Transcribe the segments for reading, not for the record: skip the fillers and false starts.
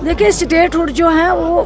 देखिए state hood जो है वो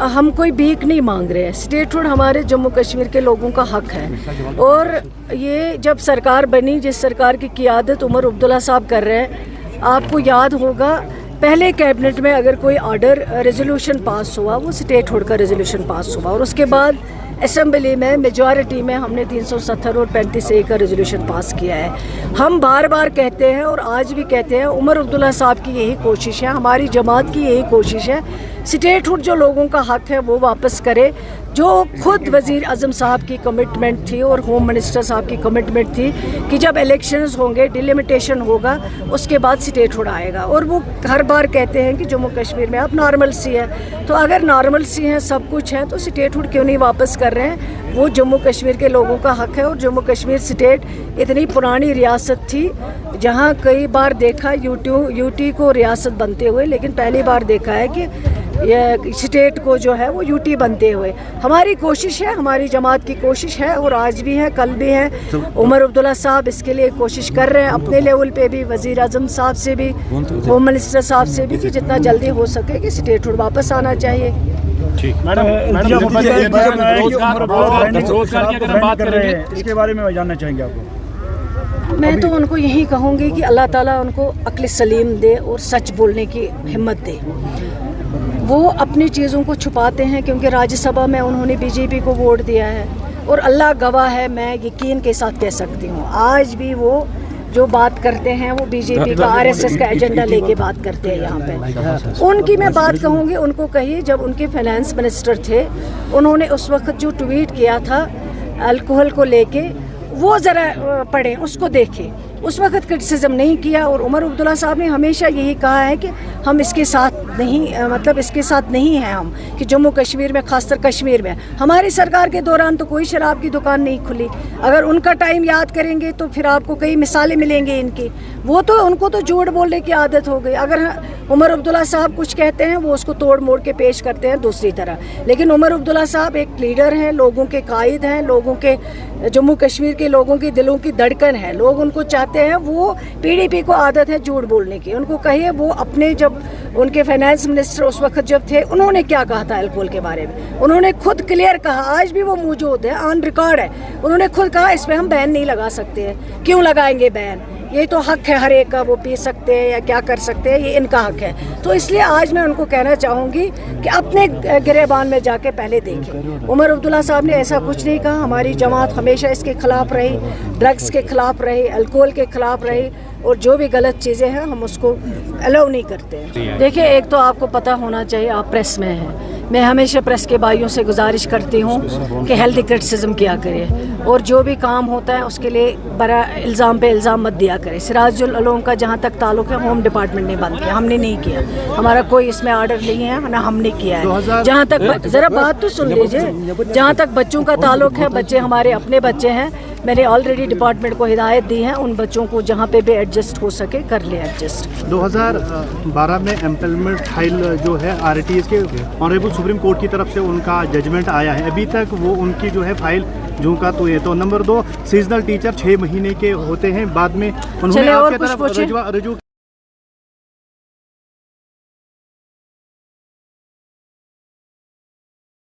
हम कोई भीख नहीं मांग रहे हैं। स्टेट हुड हमारे जम्मू कश्मीर के लोगों का हक है। और ये जब सरकार बनी, जिस सरकार की क़ियादत उमर अब्दुल्ला साहब कर रहे हैं, आपको याद होगा पहले कैबिनेट में अगर कोई ऑर्डर रेजोल्यूशन पास हुआ वो स्टेट हुड का रेजोल्यूशन पास हुआ, और उसके बाद असेंबली में मेजॉरिटी में हमने 370 और 35A का रेजोल्यूशन पास किया है। हम बार बार कहते हैं और आज भी कहते हैं, उमर अब्दुल्ला साहब की यही कोशिश है, हमारी जमात की यही कोशिश है, स्टेट हुड जो लोगों का हक है वो वापस करे। जो खुद वज़ीर आज़म साहब की कमिटमेंट थी और होम मिनिस्टर साहब की कमिटमेंट थी कि जब इलेक्शंस होंगे, डिलिमिटेशन होगा, उसके बाद स्टेट हुड आएगा। और वो हर बार कहते हैं कि जम्मू कश्मीर में अब नॉर्मल सी है, तो अगर नॉर्मल सी है, सब कुछ है, तो स्टेट हुड क्यों नहीं वापस कर रहे हैं? वो जम्मू कश्मीर के लोगों का हक है। और जम्मू कश्मीर स्टेट इतनी पुरानी रियासत थी जहाँ कई बार देखा यूटी को रियासत बनते हुए, लेकिन पहली बार देखा है कि ये स्टेट को जो है वो यूटी बनते हुए। हमारी कोशिश है, हमारी जमात की कोशिश है, और आज भी है, कल भी है। उमर अब्दुल्ला साहब इसके लिए कोशिश कर रहे हैं अपने लेवल पे भी, वज़ीर आज़म साहब से भी, होम मिनिस्टर साहब से भी, कि जितना जल्दी हो सके कि स्टेट हुड वापस आना चाहिए। इसके बारे में जानना चाहेंगे आपको। मैं तो उनको यही कहूँगी कि अल्लाह ताला उनको अक्ल सलीम दे और सच बोलने की हिम्मत दे। वो अपनी चीज़ों को छुपाते हैं, क्योंकि राज्यसभा में उन्होंने बीजेपी को वोट दिया है, और अल्लाह गवाह है, मैं यकीन के साथ कह सकती हूँ, आज भी वो जो बात करते हैं वो बीजेपी का आरएसएस का एजेंडा लेके बात करते हैं यहाँ पे। उनकी मैं बात कहूँगी, उनको कहिए जब उनके फाइनेंस मिनिस्टर थे, उन्होंने उस वक्त जो ट्वीट किया था अल्कोहल को लेके, वो ज़रा पढ़ें, उसको देखें। उस वक्त क्रिटिसिज्म नहीं किया। और उमर अब्दुल्ला साहब ने हमेशा यही कहा है कि हम इसके साथ नहीं, मतलब इसके साथ नहीं हैं हम, कि जम्मू कश्मीर में, खासकर कश्मीर में हमारी सरकार के दौरान तो कोई शराब की दुकान नहीं खुली। अगर उनका टाइम याद करेंगे तो फिर आपको कई मिसालें मिलेंगी इनकी। वो तो उनको तो झूठ बोलने की आदत हो गई। अगर उमर अब्दुल्ला साहब कुछ कहते हैं वो उसको तोड़ मोड़ के पेश करते हैं दूसरी तरह। लेकिन उमर अब्दुल्ला साहब एक लीडर हैं, लोगों के कायद हैं, लोगों के, जम्मू कश्मीर के लोगों की दिलों की धड़कन है। लोग उनको चाहते हैं। वो पीडीपी को आदत है झूठ बोलने की। उनको कहिए वो अपने, जब उनके फाइनेंस मिनिस्टर उस वक्त जब थे, उन्होंने क्या कहा था अल्कोहल के बारे में, उन्होंने खुद क्लियर कहा, आज भी वो मौजूद है, ऑन रिकॉर्ड है। उन्होंने खुद कहा इस पर हम बैन नहीं लगा सकते हैं। क्यों लगाएंगे बैन? ये तो हक है हर एक का, वो पी सकते हैं या क्या कर सकते हैं, ये इनका हक है। तो इसलिए आज मैं उनको कहना चाहूँगी कि अपने गिरेबान में जाके पहले देखें। उमर अब्दुल्ला साहब ने ऐसा कुछ नहीं कहा। हमारी जमात हमेशा इसके खिलाफ रही, ड्रग्स के खिलाफ रही, अल्कोहल के खिलाफ रही, और जो भी गलत चीज़ें हैं हम उसको अलाउ नहीं करते हैं। देखिए, एक तो आपको पता होना चाहिए, आप प्रेस में हैं, मैं हमेशा प्रेस के भाइयों से गुजारिश करती हूँ कि हेल्दी क्रिटिसिज्म किया करें, और जो भी काम होता है उसके लिए बड़ा इल्ज़ाम पे इल्ज़ाम मत दिया करें। सिराजुल उलूम का जहाँ तक ताल्लुक़ है, होम डिपार्टमेंट ने बंद किया, हमने नहीं किया, हमारा कोई इसमें आर्डर नहीं है, ना हमने किया है। जहाँ तक, ज़रा बात तो सुन लीजिए, जहाँ तक बच्चों का ताल्लुक़ है, बच्चे हमारे अपने बच्चे हैं, मैंने ऑलरेडी डिपार्टमेंट को हिदायत दी है, उन बच्चों को जहाँ पे भी एडजस्ट हो सके कर ले एडजस्ट। 2012 में एम्पलमेंट फाइल जो है आरटीएस के ऑनरेबल सुप्रीम कोर्ट की तरफ से उनका जजमेंट आया है, अभी तक वो उनकी जो है फाइल जो का तो है। तो नंबर 2, सीजनल टीचर 6 महीने के होते हैं, बाद में उन्होंने आपके तरफ रजू